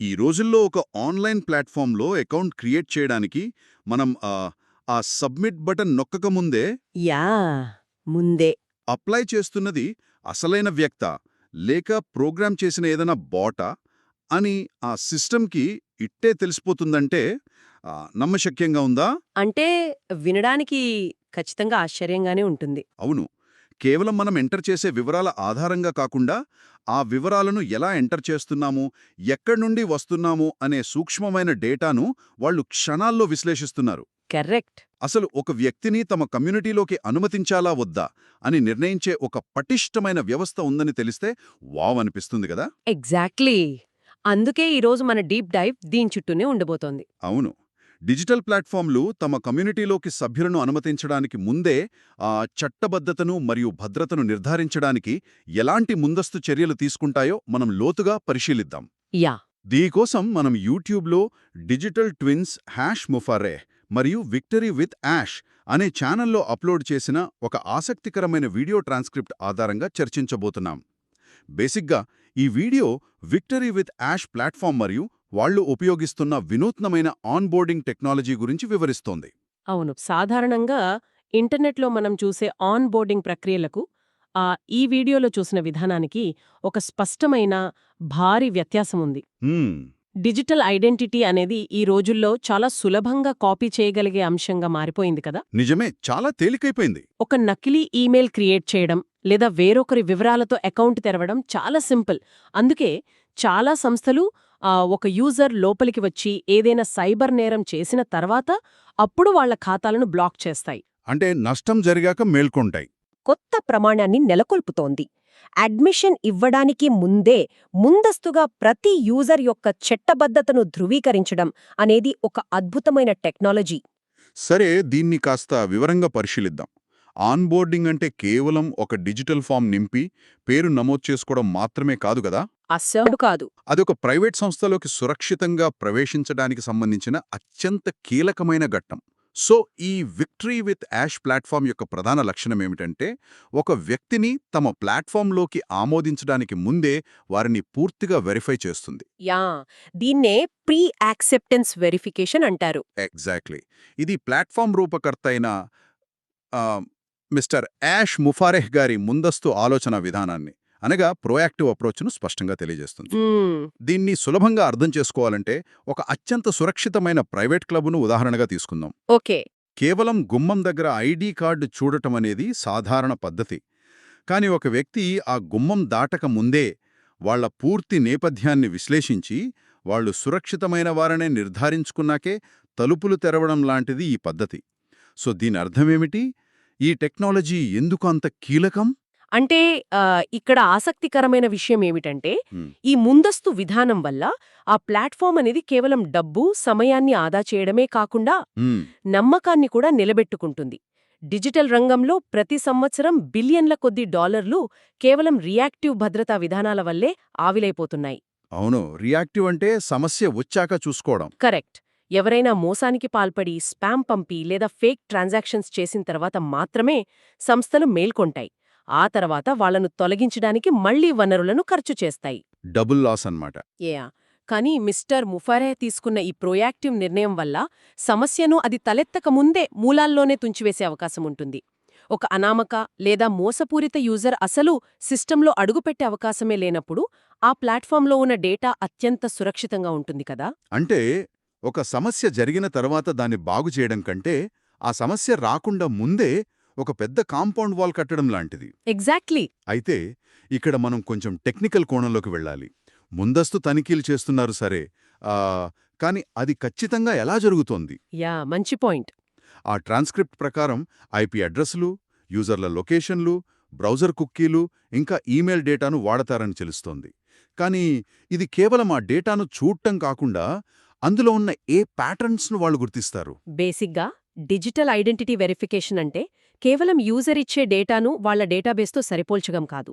ఈ రోజుల్లో ఒక ఆన్లైన్ ప్లాట్ఫామ్లో అకౌంట్ క్రియేట్ చేయడానికి మనం ఆ సబ్మిట్ బటన్ నొక్కకముందే యా ముందే అప్లై చేస్తున్నది అసలైన వ్యక్తా లేక ప్రోగ్రామ్ చేసిన ఏదైనా బాటా అని ఆ సిస్టమ్కి ఇట్టే తెలిసిపోతుందంటే నమ్మశక్యంగా ఉందా? అంటే వినడానికి ఖచ్చితంగా ఆశ్చర్యంగానే ఉంటుంది. అవును. కేవలం మనం ఎంటర్ చేసే వివరాల ఆధారంగా కాకుండా, ఆ వివరాలను ఎలా ఎంటర్ చేస్తున్నాము, ఎక్కడి నుండి వస్తున్నాము అనే సూక్ష్మమైన డేటాను వాళ్ళు క్షణాల్లో విశ్లేషిస్తున్నారు. కరెక్ట్. అసలు ఒక వ్యక్తిని తమ కమ్యూనిటీలోకి అనుమతించాలా వద్దా అని నిర్ణయించే ఒక పటిష్టమైన వ్యవస్థ ఉందని తెలిస్తే వావ్ అనిపిస్తుంది కదా. ఎగ్జాక్ట్లీ. అందుకే ఈరోజు మన డీప్ డైవ్ దీని చుట్టూనే ఉండబోతోంది. అవును. డిజిటల్ ప్లాట్ఫామ్లు తమ కమ్యూనిటీలోకి సభ్యులను అనుమతించడానికి ముందే చట్టబద్ధతను మరియు భద్రతను నిర్ధారించడానికి ఎలాంటి ముందస్తు చర్యలు తీసుకుంటాయో మనం లోతుగా పరిశీలిద్దాం. యా. దీనికోసం మనం యూట్యూబ్లో డిజిటల్ ట్విన్స్ ముఫారే మరియు విక్టరీ విత్ యాష్ అనే ఛానల్లో అప్లోడ్ చేసిన ఒక ఆసక్తికరమైన వీడియో ట్రాన్స్క్రిప్ట్ ఆధారంగా చర్చించబోతున్నాం. బేసిక్గా ఈ video victory with ash platform మరియు వాళ్ళు ఉపయోగిస్తున్న వినూత్నమైన ఆన్బోర్డింగ్ టెక్నాలజీ గురించి వివరిస్తోంది. అవును. సాధారణంగా ఇంటర్నెట్లో మనం చూసే ఆన్ బోర్డింగ్ ప్రక్రియలకు ఈ వీడియోలో చూసిన విధానానికి ఒక స్పష్టమైన భారీ వ్యత్యాసముంది. హ్మ్, డిజిటల్ ఐడెంటిటీ అనేది ఈ రోజుల్లో చాలా సులభంగా కాపీ చేయగలిగే అంశంగా మారిపోయింది కదా. నిజమే, చాలా తేలికైపోయింది. ఒక నకిలీ ఈమెయిల్ క్రియేట్ చేయడం లేదా వేరొకరి వివరాలతో అకౌంట్ తెరవడం చాలా సింపుల్. అందుకే చాలా సంస్థలు ఒక యూజర్ లోపలికి వచ్చి ఏదైనా సైబర్ నేరం చేసిన తర్వాత అప్పుడు వాళ్ల ఖాతాలను బ్లాక్ చేస్తాయి. అంటే నష్టం జరిగాక మేల్కొంటాయి. కొత్త ప్రమాణాన్ని నెలకొల్పుతోంది. అడ్మిషన్ ఇవ్వడానికి ముందస్తుగా ప్రతి యూజర్ యొక్క చట్టబద్ధతను ధృవీకరించడం అనేది ఒక అద్భుతమైన టెక్నాలజీ. సరే, దీన్ని కాస్త వివరంగా పరిశీలిద్దాం. ఆన్బోర్డింగ్ అంటే కేవలం ఒక డిజిటల్ ఫామ్ నింపి పేరు నమోదు చేసుకోవడం మాత్రమే కాదు కదా. అస్సలు కాదు. అదొక ప్రైవేట్ సంస్థలోకి సురక్షితంగా ప్రవేశించడానికి సంబంధించిన అత్యంత కీలకమైన ఘట్టం. సో ఈ విక్టరీ విత్ యాష్ ప్లాట్ఫామ్ యొక్క ప్రధాన లక్షణమేమిటంటే, ఒక వ్యక్తిని తమ ప్లాట్ఫామ్లోకి ఆమోదించడానికి ముందే వారిని పూర్తిగా వెరిఫై చేస్తుంది. యా, దీన్నే ప్రీ యాక్సెప్టెన్స్ వెరిఫికేషన్ అంటారు. ఎగ్జాక్ట్లీ. ఇది ప్లాట్ఫామ్ రూపకర్త అయిన మిస్టర్ యాష్ ముఫారెహ్ గారి ముందస్తు ఆలోచన విధానాన్ని, అనగా ప్రోయాక్టివ్ అప్రోచ్ను స్పష్టంగా తెలియజేస్తుంది. దీన్ని సులభంగా అర్థం చేసుకోవాలంటే ఒక అత్యంత సురక్షితమైన ప్రైవేట్ క్లబ్ను ఉదాహరణగా తీసుకుందాం. ఓకే. కేవలం గుమ్మం దగ్గర ఐడి కార్డు చూడటం అనేది సాధారణ పద్ధతి. కాని ఒక వ్యక్తి ఆ గుమ్మం దాటక ముందే వాళ్ల పూర్తి నేపథ్యాన్ని విశ్లేషించి వాళ్లు సురక్షితమైన వారనే నిర్ధారించుకున్నాకే తలుపులు తెరవడం లాంటిది ఈ పద్ధతి. సో దీని అర్థమేమిటి? ఈ టెక్నాలజీ ఎందుకు అంత కీలకం? అంటే ఇక్కడ ఆసక్తికరమైన విషయం ఏమిటంటే, ఈ ముందస్తు విధానం వల్ల ఆ ప్లాట్ఫామ్ అనేది కేవలం డబ్బు, సమయాన్ని ఆదా చేయడమే కాకుండా నమ్మకాన్ని కూడా నిలబెట్టుకుంటుంది. డిజిటల్ రంగంలో ప్రతి సంవత్సరం బిలియన్ల కొద్ది డాలర్లు కేవలం రియాక్టివ్ భద్రతా విధానాల వల్లే ఆవిలైపోతున్నాయి. అవును, రియాక్టివ్ అంటే సమస్య వచ్చాక చూసుకోవడం. కరెక్ట్. ఎవరైనా మోసానికి పాల్పడి స్పామ్ పంపి లేదా ఫేక్ ట్రాన్సాక్షన్స్ చేసిన తర్వాత మాత్రమే సంస్థలు మేల్కొంటాయి. ఆ తర్వాత వాళ్లను తొలగించడానికి మళ్లీ వనరులను ఖర్చు చేస్తాయి. డబుల్ లాస్ అన్నమాట. కానీ మిస్టర్ ముఫారే తీసుకున్న ఈ ప్రోయాక్టివ్ నిర్ణయం వల్ల సమస్యను అది తలెత్తకముందే మూలాల్లోనే తుంచివేసే అవకాశముంటుంది. ఒక అనామక లేదా మోసపూరిత యూజర్ అసలు సిస్టంలో అడుగుపెట్టే అవకాశమే లేనప్పుడు ఆ ప్లాట్ఫామ్లో ఉన్న డేటా అత్యంత సురక్షితంగా ఉంటుంది కదా. అంటే ఒక సమస్య జరిగిన తర్వాత దాన్ని బాగు చేయడం కంటే ఆ సమస్య రాకుండా ముందే ఒక పెద్ద కాంపౌండ్ వాల్ కట్టడం లాంటిది. ఎగ్జాక్ట్లీ. అయితే ఇక్కడ మనం కొంచెం టెక్నికల్ కోణంలోకి వెళ్ళాలి. ముందస్తు తనిఖీలు చేస్తున్నారు సరే, కానీ అది ఖచ్చితంగా ఎలా జరుగుతోంది? మంచి పాయింట్. ఆ ట్రాన్స్క్రిప్ట్ ప్రకారం ఐపీ అడ్రస్లు, యూజర్ల లొకేషన్లు, బ్రౌజర్ కుక్కీలు ఇంకా ఈమెయిల్ డేటాను వాడతారని తెలుస్తోంది. కానీ ఇది కేవలం ఆ డేటాను చూడటం కాకుండా అందులో ఉన్న ఏ ప్యాటర్న్స్ను వాళ్ళు గుర్తిస్తారు? బేసిక్గా డిజిటల్ ఐడెంటిటీ వెరిఫికేషన్ అంటే కేవలం యూజర్ ఇచ్చే డేటాను వాళ్ల డేటాబేస్తో సరిపోల్చడం కాదు.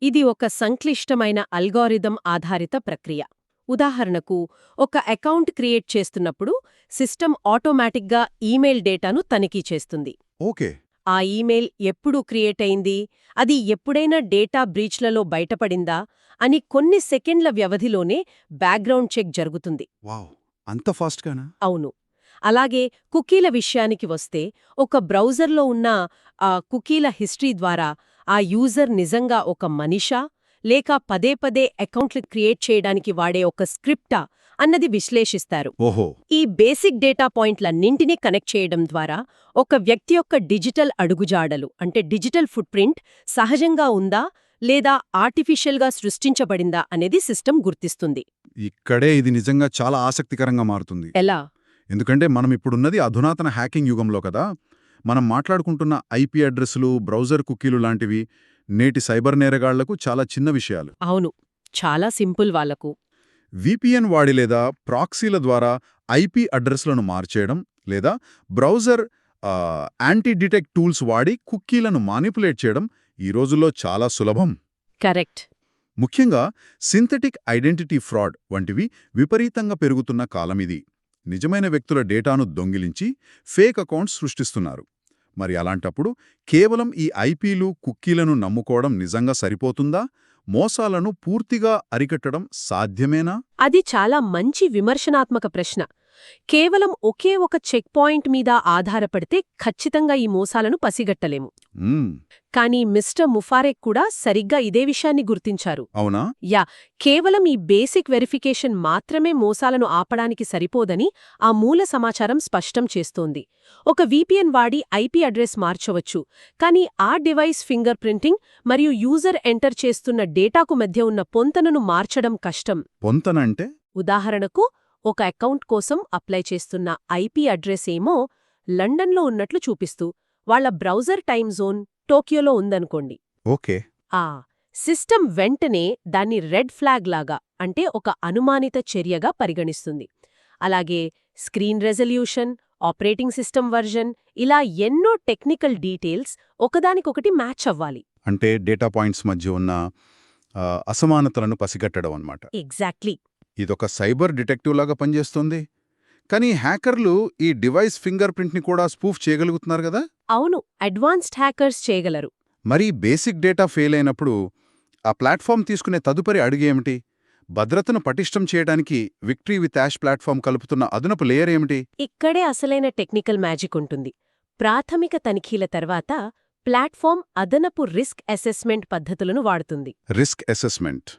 ఇది ఒక సంక్లిష్టమైన అల్గోరిథం ఆధారిత ప్రక్రియ. ఉదాహరణకు, ఒక అకౌంట్ క్రియేట్ చేస్తున్నప్పుడు సిస్టమ్ ఆటోమేటిక్గా ఈమెయిల్ డేటాను తనిఖీ చేస్తుంది. ఓకే. ఆ ఈమెయిల్ ఎప్పుడు క్రియేట్ అయింది, అది ఎప్పుడైనా డేటా బ్రీచ్లలో బయటపడిందా అని కొన్ని సెకండ్ల వ్యవధిలోనే బ్యాక్గ్రౌండ్ చెక్ జరుగుతుంది. వావ్, అంత ఫాస్ట్గానా? అవును. అలాగే కుకీల విషయానికి వస్తే, ఒక బ్రౌజర్లో ఉన్న ఆ కుకీల హిస్టరీ ద్వారా ఆ యూజర్ నిజంగా ఒక మనిషా లేక పదే పదే అకౌంట్లు క్రియేట్ చేయడానికి వాడే ఒక స్క్రిప్టా అన్నది విశ్లేషిస్తారు. ఓహో. ఈ బేసిక్ డేటా పాయింట్లన్నింటినీ కనెక్ట్ చేయడం ద్వారా ఒక వ్యక్తి యొక్క డిజిటల్ అడుగుజాడలు అంటే డిజిటల్ ఫుట్ ప్రింట్ సహజంగా ఉందా లేదా ఆర్టిఫిషియల్గా సృష్టించబడిందా అనేది సిస్టమ్ గుర్తిస్తుంది. ఇక్కడే ఇది నిజంగా చాలా ఆసక్తికరంగా మారుతుంది. ఎలా? ఎందుకంటే మనం ఇప్పుడున్నది అధునాతన హ్యాకింగ్ యుగంలో కదా. మనం మాట్లాడుకుంటున్న ఐపీ అడ్రస్లు, బ్రౌజర్ కుకీలు లాంటివి నేటి సైబర్ నేరగాళ్లకు చాలా చిన్న విషయాలు. అవును, చాలా సింపుల్ వాళ్లకు. విపిఎన్ వాడి లేదా ప్రాక్సీల ద్వారా ఐపీ అడ్రస్లను మార్చేయడం లేదా బ్రౌజర్ యాంటీ డిటెక్ట్ టూల్స్ వాడి కుక్కీలను మానిపులేట్ చేయడం ఈ రోజుల్లో చాలా సులభం. కరెక్ట్. ముఖ్యంగా సింథటిక్ ఐడెంటిటీ ఫ్రాడ్ వంటివి విపరీతంగా పెరుగుతున్న కాలమిది. నిజమైన వ్యక్తుల డేటాను దొంగిలించి ఫేక్ అకౌంట్స్ సృష్టిస్తున్నారు. మరి అలాంటప్పుడు కేవలం ఈ ఐపీలు, కుక్కీలను నమ్ముకోవడం నిజంగా సరిపోతుందా? మోసాలను పూర్తిగా అరికట్టడం సాధ్యమేనా? అది చాలా మంచి విమర్శనాత్మక ప్రశ్న. కేవలం ఒకే ఒక చెక్ పాయింట్ మీద ఆధారపడితే ఖచ్చితంగా ఈ మోసాలను పసిగట్టలేము. కానీ మిస్టర్ ముఫారెక్ కూడా సరిగ్గా ఇదే విషయాన్ని గుర్తించారు. అవునా? కేవలం ఈ బేసిక్ వెరిఫికేషన్ మాత్రమే మోసాలను ఆపడానికి సరిపోదని ఆ మూల సమాచారం స్పష్టం చేస్తోంది. ఒక విపిఎన్ వాడి ఐపీ అడ్రస్ మార్చవచ్చు, కానీ ఆ డివైస్ ఫింగర్ ప్రింటింగ్ మరియు యూజర్ ఎంటర్ చేస్తున్న డేటాకు మధ్య ఉన్న పొంతనను మార్చడం కష్టం. పొంతనంటే? ఉదాహరణకు, ఒక అకౌంట్ కోసం అప్లై చేస్తున్న ఐపీ అడ్రస్ ఏమో లండన్లో ఉన్నట్లు చూపిస్తూ వాళ్ల బ్రౌజర్ టైమ్ జోన్ టోక్యోలో ఉందనుకోండి. ఓకే. సిస్టమ్ వెంటనే దాన్ని రెడ్ ఫ్లాగ్ లాగా, అంటే ఒక అనుమానిత చర్యగా పరిగణిస్తుంది. అలాగే screen resolution, operating system version, ఇలా ఎన్నో టెక్నికల్ డీటెయిల్స్ ఒకదానికొకటి మ్యాచ్ అవ్వాలి. అంటే డేటా పాయింట్స్ మధ్య ఉన్న అసమానతలను పసిగట్టడం అన్నమాట. ఎగ్జాక్ట్లీ. ఇదొక సైబర్ డిటెక్టివ్ లాగా పనిచేస్తోంది. కానీ హ్యాకర్లు ఈ డివైస్ ఫింగర్ ప్రింట్ని కూడా స్పూఫ్ చేయగలుగుతున్నారు కదా? అవును, అడ్వాన్స్డ్ హ్యాకర్స్ చేయగలరు. మరి బేసిక్ డేటా ఫెయిల్ అయినప్పుడు ఆ ప్లాట్ఫామ్ తీసుకునే తదుపరి అడుగేమిటి? భద్రతను పటిష్టం చేయడానికి విక్టరీ విత్ యాష్ ప్లాట్ఫామ్ కలుపుతున్న అదనపు లేయర్ ఏమిటి? ఇక్కడే అసలైన టెక్నికల్ మ్యాజిక్ ఉంటుంది. ప్రాథమిక తనిఖీల తర్వాత ప్లాట్ఫామ్ అదనపు రిస్క్ అసెస్మెంట్ పద్ధతులను వాడుతుంది. Risk assessment?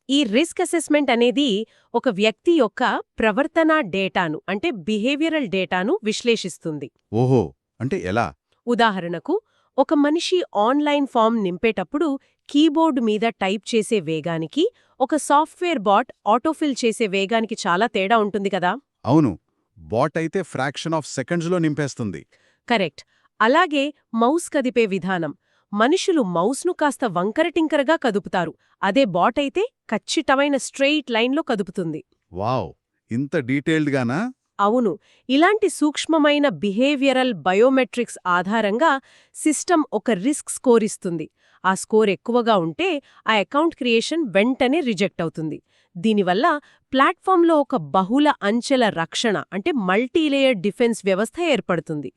ఈ రిస్క్ అసెస్మెంట్ అనేది ఒక వ్యక్తి యొక్క ప్రవర్తనా డేటాను అంటే బిహేవియరల్ డేటాను విశ్లేషిస్తుంది. ఓహో, అంటే ఎలా? ఉదాహరణకు, ఒక మనిషి ఆన్లైన్ ఫామ్ నింపేటప్పుడు కీబోర్డు మీద టైప్ చేసే వేగానికి ఒక సాఫ్ట్వేర్ బాట్ ఆటోఫిల్ చేసే వేగానికి చాలా తేడా ఉంటుంది కదా. అవును, బాట్ అయితే ఫ్రాక్షన్ ఆఫ్ సెకండ్స్లో నింపేస్తుంది. కరెక్ట్. అలాగే మౌస్ కదిపే విధానం, మనుషులు మౌస్ను కాస్త వంకరటింకరగా కదుపుతారు, అదే బాట్ అయితే ఖచ్చితమైన స్ట్రెయిట్ లైన్లో కదుపుతుంది. వావ్, ఇంత డీటెయిల్డ్గానా? అవును, ఇలాంటి సూక్ష్మమైన బిహేవియరల్ బయోమెట్రిక్స్ ఆధారంగా సిస్టమ్ ఒక రిస్క్ స్కోర్ ఇస్తుంది. ఆ స్కోర్ ఎక్కువగా ఉంటే ఆ అకౌంట్ క్రియేషన్ వెంటనే రిజెక్ట్ అవుతుంది. దీనివల్ల ప్లాట్ఫామ్లో ఒక బహుళ అంచెల రక్షణ అంటే మల్టీలేయర్ డిఫెన్స్ వ్యవస్థ ఏర్పడుతుంది.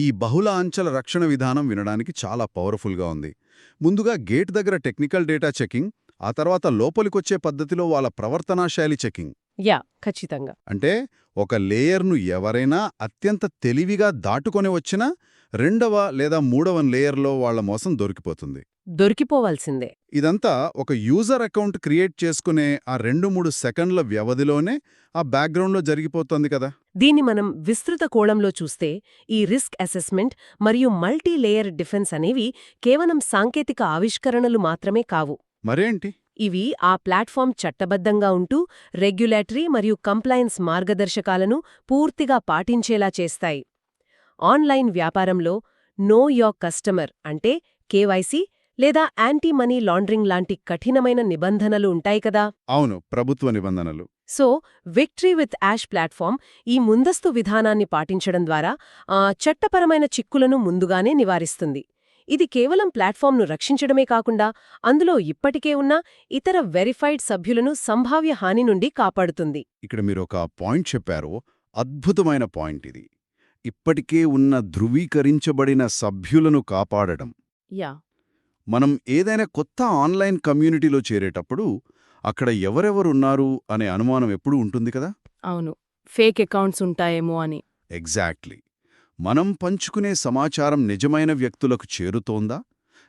ఈ బహుళ అంచెల రక్షణ విధానం వినడానికి చాలా పవర్ఫుల్గా ఉంది. ముందుగా గేట్ దగ్గర టెక్నికల్ డేటా చెకింగ్, ఆ తర్వాత లోపలికొచ్చే పద్ధతిలో వాళ్ళ ప్రవర్తనాశైలి చెకింగ్. ఖచ్చితంగా. అంటే ఒక లేయర్ను ఎవరైనా అత్యంత తెలివిగా దాటుకొని వచ్చినా రెండవ లేదా మూడవ లేయర్లో వాళ్ల మోసం దొరికిపోవాల్సిందే. ఇదంతా ఒక యూజర్ అకౌంట్ క్రియేట్ చేసుకునే ఆ 2-3 సెకండ్ల వ్యవధిలోనే ఆ బ్యాక్గ్రౌండ్లో జరిగిపోతోంది కదా. దీన్ని మనం విస్తృత కోణంలో చూస్తే ఈ రిస్క్ అసెస్మెంట్ మరియు మల్టీ లేయర్ డిఫెన్స్ అనేవి కేవలం సాంకేతిక ఆవిష్కరణలు మాత్రమే కావు. మరేంటి? ఇవి ఆ ప్లాట్ఫామ్ చట్టబద్ధంగా ఉంటూ రెగ్యులేటరీ మరియు కంప్లయన్స్ మార్గదర్శకాలను పూర్తిగా పాటించేలా చేస్తాయి. ఆన్లైన్ వ్యాపారంలో నో యోర్ కస్టమర్ అంటే కేవైసీ లేదా యాంటీ మనీ లాండరింగ్ లాంటి కఠినమైన నిబంధనలు ఉంటాయి కదా. అవును, ప్రభుత్వ నిబంధనలు. So victory with ash platform ఈ ముందస్తు విధానాన్ని పాటించడం ద్వారా చట్టపరమైన చిక్కులను ముందుగానే నివారిస్తుంది. ఇది కేవలం ప్లాట్ఫామ్ను రక్షించడమే కాకుండా అందులో ఇప్పటికే ఉన్న ఇతర వెరిఫైడ్ సభ్యులను సంభావ్య హాని నుండి కాపాడుతుంది. ఇక్కడ మీరు ఒక పాయింట్ చెప్పారు, అద్భుతమైన పాయింట్ ఇది. ఇప్పటికే ఉన్న ధృవీకరించబడిన సభ్యులను కాపాడడం. యా మనం ఏదైనా కొత్త ఆన్లైన్ కమ్యూనిటీలో చేరేటప్పుడు అక్కడ ఎవరెవరున్నారు అనే అనుమానం ఎప్పుడూ ఉంటుంది కదా. అవును, ఫేక్ అకౌంట్స్ ఉంటాయేమో అని. ఎగ్జాక్ట్లీ. మనం పంచుకునే సమాచారం నిజమైన వ్యక్తులకు చేరుతోందా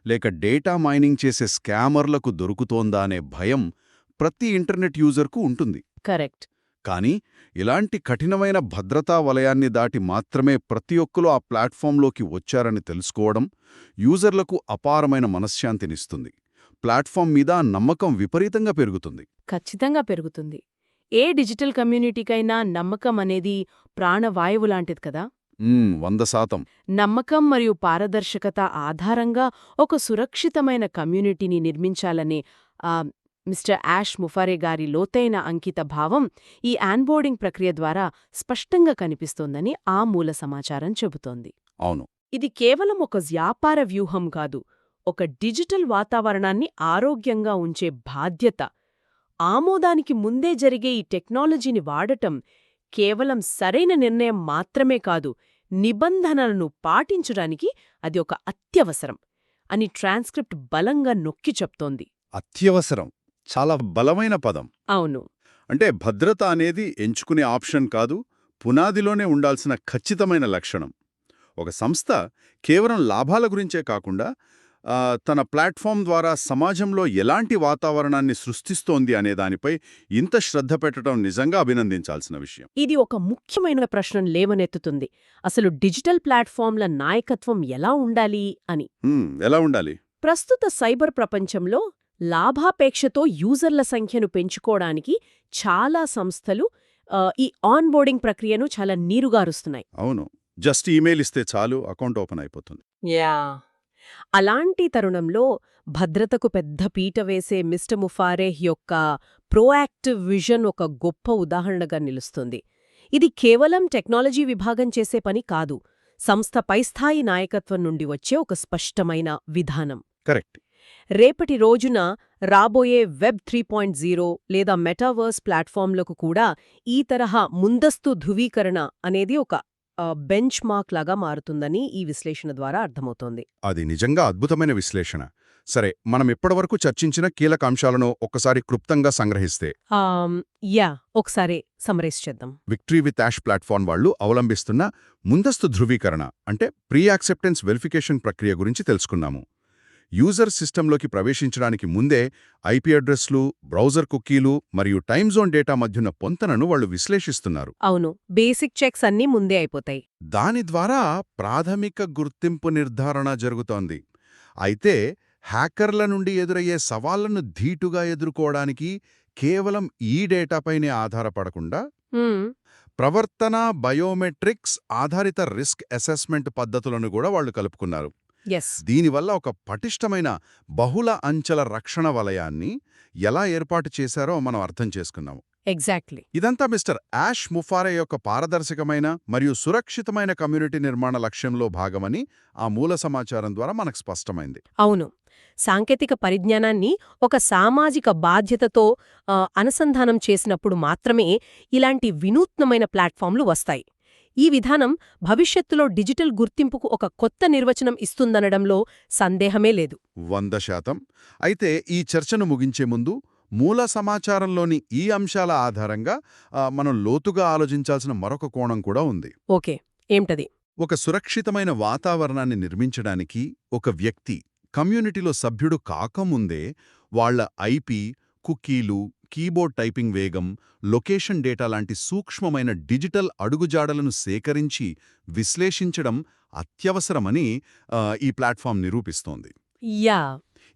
లేక డేటా మైనింగ్ చేసే స్కామర్లకు దొరుకుతోందా అనే భయం ప్రతి ఇంటర్నెట్ యూజర్కు ఉంటుంది. కరెక్ట్. కానీ ఇలాంటి కఠినమైన భద్రతా వలయాన్ని దాటి మాత్రమే ప్రతి ఒక్కరూ ఆ ప్లాట్ఫాంలోకి వచ్చారని తెలుసుకోవడం యూజర్లకు అపారమైన మనశ్శాంతినిస్తుంది. ప్లాట్ఫామ్ మీద నమ్మకం విపరీతంగా పెరుగుతుంది. ఖచ్చితంగా పెరుగుతుంది. ఏ డిజిటల్ కమ్యూనిటీకైనా నమ్మకం అనేది ప్రాణవాయువు లాంటిది కదా. 100%. నమ్మకం మరియు పారదర్శకత ఆధారంగా ఒక సురక్షితమైన కమ్యూనిటీని నిర్మించాలనే మిస్టర్ యాష్ ముఫారే గారి లోతైన అంకిత భావం ఈ ఆన్బోర్డింగ్ ప్రక్రియ ద్వారా స్పష్టంగా కనిపిస్తోందని ఆ మూల సమాచారం చెబుతోంది. అవును. ఇది కేవలం ఒక వ్యాపార వ్యూహం కాదు, ఒక డిజిటల్ వాతావరణాన్ని ఆరోగ్యంగా ఉంచే బాధ్యత. ఆమోదానికి ముందే జరిగే ఈ టెక్నాలజీని వాడటం కేవలం సరైన నిర్ణయం మాత్రమే కాదు, నిబంధనలను పాటించడానికి అది ఒక అత్యవసరం అని ట్రాన్స్క్రిప్ట్ బలంగా నొక్కి చెప్తోంది. అత్యవసరం చాలా బలమైన పదం. అవును. అంటే భద్రత అనేది ఎంచుకునే ఆప్షన్ కాదు, పునాదిలోనే ఉండాల్సిన ఖచ్చితమైన లక్షణం. ఒక సంస్థ కేవలం లాభాల గురించే కాకుండా తన ప్లాట్ఫామ్ ద్వారా సమాజంలో ఎలాంటి వాతావరణాన్ని సృష్టిస్తోంది అనే దానిపై ఇంత శ్రద్ధ పెట్టడం నిజంగా అభినందించాల్సిన విషయం. ఇది ఒక ముఖ్యమైన ప్రశ్న లేవనెత్తుతుంది. అసలు డిజిటల్ ప్లాట్ఫామ్ల నాయకత్వం ఎలా ఉండాలి అని. ఎలా ఉండాలి? ప్రస్తుత సైబర్ ప్రపంచంలో లాభాపేక్షతో యూజర్ల సంఖ్యను పెంచుకోవడానికి చాలా సంస్థలు ఈ ఆన్బోర్డింగ్ ప్రక్రియను చాలా నీరుగారుస్తున్నాయి. అవును, జస్ట్ ఈమెయిల్ ఇస్తే చాలు, అకౌంట్ ఓపెన్ అయిపోతుంది. అలాంటి తరుణంలో భద్రతకు పెద్ద పీట వేసే మిస్టర్ ముఫారేహ్ యొక్క ప్రోయాక్టివ్ విజన్ ఒక గొప్ప ఉదాహరణగా నిలుస్తుంది. ఇది కేవలం టెక్నాలజీ విభాగం చేసే పని కాదు, సంస్థ పైస్థాయి నాయకత్వం నుండి వచ్చే ఒక స్పష్టమైన విధానం. కరెక్ట్. రేపటి రోజున రాబోయే వెబ్ 3.0 లేదా మెటావర్స్ ప్లాట్ఫామ్లకు కూడా ఈ తరహా ముందస్తు ధృవీకరణ అనేది ఒక బెంచ్ మార్క్ లాగా మారుతుందని ఈ విశ్లేషణ ద్వారా అర్థమవుతోంది. అది నిజంగా అద్భుతమైన విశ్లేషణ. సరే, మనం ఇప్పటివరకు చర్చించిన కీలక అంశాలను ఒక్కసారి క్లుప్తంగా సంగ్రహిస్తే ఒకసారి సమరైజ్ చేద్దాం. విక్టరీ విత్ యాష్ ప్లాట్ఫామ్ వాళ్ళు అవలంబిస్తున్న ముందస్తు ధృవీకరణ అంటే ప్రీ యాక్సెప్టెన్స్ వెరిఫికేషన్ ప్రక్రియ గురించి తెలుసుకున్నాము. యూజర్ సిస్టంలోకి ప్రవేశించడానికి ముందే ఐపీ అడ్రస్లు, బ్రౌజర్ కుకీలు మరియు టైమ్ జోన్ డేటా మధ్యున్న పొంతనను వాళ్ళు విశ్లేషిస్తున్నారు. అవును, బేసిక్ చెక్స్ అన్నీ ముందే అయిపోతాయి. దాని ద్వారా ప్రాథమిక గుర్తింపు నిర్ధారణ జరుగుతోంది. అయితే హ్యాకర్ల నుండి ఎదురయ్యే సవాళ్లను ధీటుగా ఎదుర్కోవడానికి కేవలం ఈ డేటాపైనే ఆధారపడకుండా ప్రవర్తన బయోమెట్రిక్స్ ఆధారిత రిస్క్ అసెస్మెంట్ పద్ధతులను కూడా వాళ్ళు కలుపుకున్నారు. దీనివల్ల ఒక పటిష్టమైన బహుళ అంచెల రక్షణ వలయాన్ని ఎలా ఏర్పాటు చేశారో మనం అర్థం చేసుకున్నాము. ఎగ్జాక్ట్లీ. ఇదంతా మిస్టర్ యాష్ ముఫారే యొక్క పారదర్శకమైన మరియు సురక్షితమైన కమ్యూనిటీ నిర్మాణ లక్ష్యంలో భాగమని ఆ మూల సమాచారం ద్వారా మనకు స్పష్టమైంది. అవును, సాంకేతిక పరిజ్ఞానాన్ని ఒక సామాజిక బాధ్యతతో అనుసంధానం చేసినప్పుడు మాత్రమే ఇలాంటి వినూత్నమైన ప్లాట్ఫామ్లు వస్తాయి. ఈ విధానం భవిష్యత్తులో డిజిటల్ గుర్తింపుకు ఒక కొత్త నిర్వచనం ఇస్తుందనడంలో సందేహమే లేదు. 100%. అయితే ఈ చర్చను ముగించే ముందు మూల సమాచారంలోని ఈ అంశాల ఆధారంగా మనం లోతుగా ఆలోచించాల్సిన మరొక కోణం కూడా ఉంది. ఓకే, ఏంటది? ఒక సురక్షితమైన వాతావరణాన్ని నిర్మించడానికి ఒక వ్యక్తి కమ్యూనిటీలో సభ్యుడు కాకముందే వాళ్ల ఐపీ, కుకీలు, కీబోర్డ్ టైపింగ్ వేగం, లొకేషన్ డేటా లాంటి సూక్ష్మమైన డిజిటల్ అడుగుజాడలను సేకరించి విశ్లేషించడం అత్యవసరమని ఈ ప్లాట్ఫామ్ నిరూపిస్తోంది.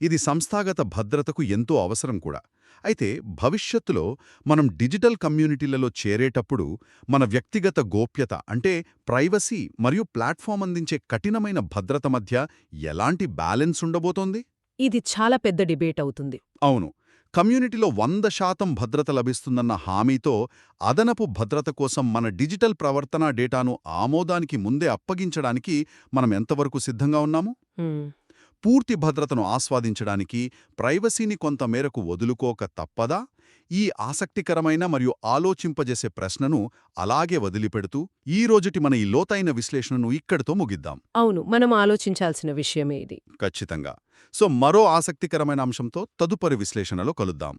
ఇది సంస్థాగత భద్రతకు ఎంతో అవసరం కూడా. అయితే భవిష్యత్తులో మనం డిజిటల్ కమ్యూనిటీలలో చేరేటప్పుడు మన వ్యక్తిగత గోప్యత అంటే ప్రైవసీ మరియు ప్లాట్ఫామ్ అందించే కఠినమైన భద్రత మధ్య ఎలాంటి బ్యాలెన్స్ ఉండబోతోంది? ఇది చాలా పెద్ద డిబేట్ అవుతుంది. అవును, కమ్యూనిటీలో 100% భద్రత లభిస్తుందన్న హామీతో అదనపు భద్రత కోసం మన డిజిటల్ ప్రవర్తనా డేటాను ఆమోదానికి ముందే అప్పగించడానికి మనం ఎంతవరకు సిద్ధంగా ఉన్నాము? పూర్తి భద్రతను ఆస్వాదించడానికి ప్రైవసీని కొంతమేరకు వదులుకోక తప్పదా? ఈ ఆసక్తికరమైన మరియు ఆలోచింపజేసే ప్రశ్నను అలాగే వదిలిపెడుతూ ఈ రోజుటి మన ఈ లోతైన విశ్లేషణను ఇక్కడితో ముగిద్దాం. అవును, మనం ఆలోచించాల్సిన విషయమే ఇది. ఖచ్చితంగా. సో మరో ఆసక్తికరమైన అంశంతో తదుపరి విశ్లేషణలో కలుద్దాం.